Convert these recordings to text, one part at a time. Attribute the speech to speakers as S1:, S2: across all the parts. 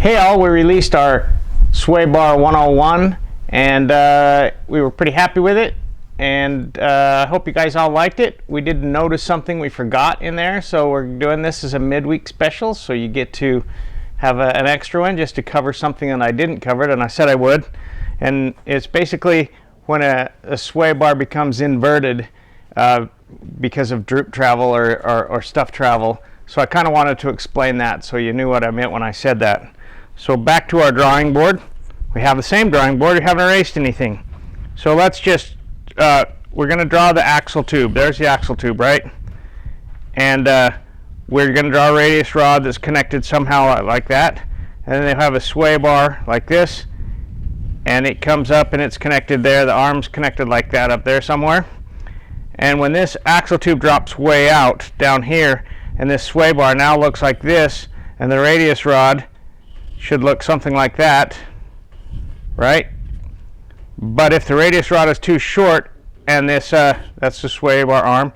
S1: Hey all, we released our sway bar 101 and we were pretty happy with it, and I hope you guys all liked it. We did notice something we forgot in there, so we're doing this as a midweek special, so you get to have an extra one just to cover something that I didn't cover it, and I said I would. And it's basically when a sway bar becomes inverted because of droop travel or stuff travel. So I kind of wanted to explain that so you knew what I meant when I said that. So back to our drawing board. We have the same drawing board. We haven't erased anything. So let's just, we're going to draw the axle tube. There's the axle tube, right? And we're going to draw a radius rod that's connected somehow like that. And then they have a sway bar like this. And it comes up and it's connected there. The arm's connected like that up there somewhere. And when this axle tube drops way out down here, and this sway bar now looks like this, and the radius rod should look something like that, right? But if the radius rod is too short, and this that's the sway bar arm,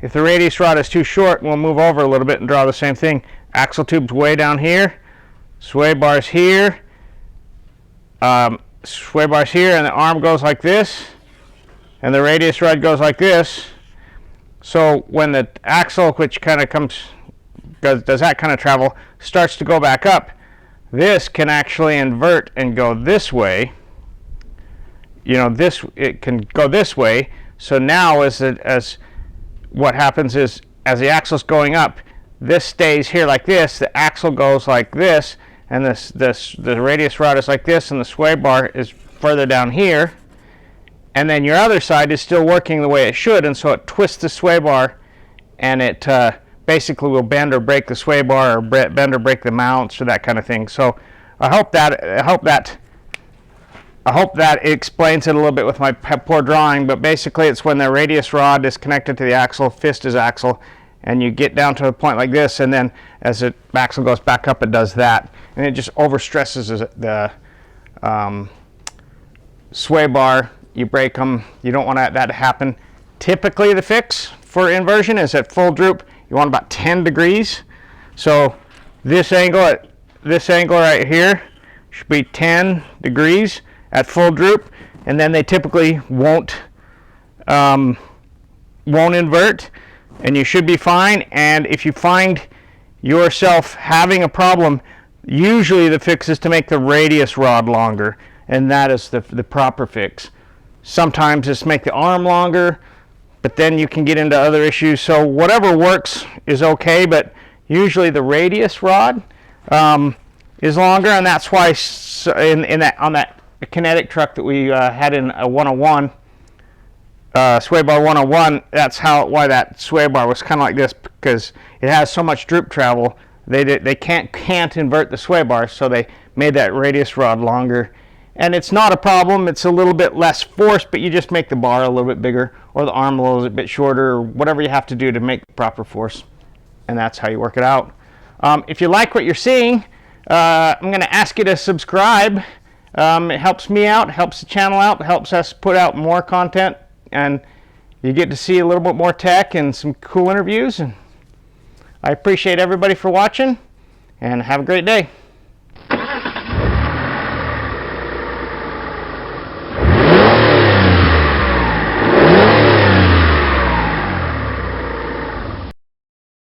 S1: if the radius rod is too short, we'll move over a little bit and draw the same thing. Axle tube's way down here, sway bar's here, sway bar's here, and the arm goes like this, and the radius rod goes like this. So when the axle, which kind of does that kind of travel, starts to go back up, this can actually invert and go this way. You know, it can go this way. So now as what happens is, as the axle's going up, this stays here like this, the axle goes like this, and the radius rod is like this, and the sway bar is further down here. And then your other side is still working the way it should, and so it twists the sway bar, and it basically will bend or break the sway bar, or bend or break the mounts, or that kind of thing. So I hope that explains it a little bit with my poor drawing. But basically, it's when the radius rod is connected to the axle, fist is axle, and you get down to a point like this, and then as the axle goes back up, it does that, and it just overstresses the sway bar. You break them. You don't want that to happen. Typically, the fix for inversion is at full droop. You want about 10 degrees. So this angle right here should be 10 degrees at full droop, and then they typically won't invert, and you should be fine. And if you find yourself having a problem, usually the fix is to make the radius rod longer, and that is the proper fix. Sometimes it's make the arm longer, but then you can get into other issues. So whatever works is okay, but usually the radius rod is longer, and that's why on that kinetic truck that we had in a 101, sway bar 101, that's why that sway bar was kind of like this, because it has so much droop travel. They can't invert the sway bar, so they made that radius rod longer. And it's not a problem. It's a little bit less force, but you just make the bar a little bit bigger, or the arm a little bit shorter, or whatever you have to do to make the proper force. And that's how you work it out. If you like what you're seeing, I'm going to ask you to subscribe. It helps me out, helps the channel out, helps us put out more content, and you get to see a little bit more tech and some cool interviews. And I appreciate everybody for watching, and have a great day.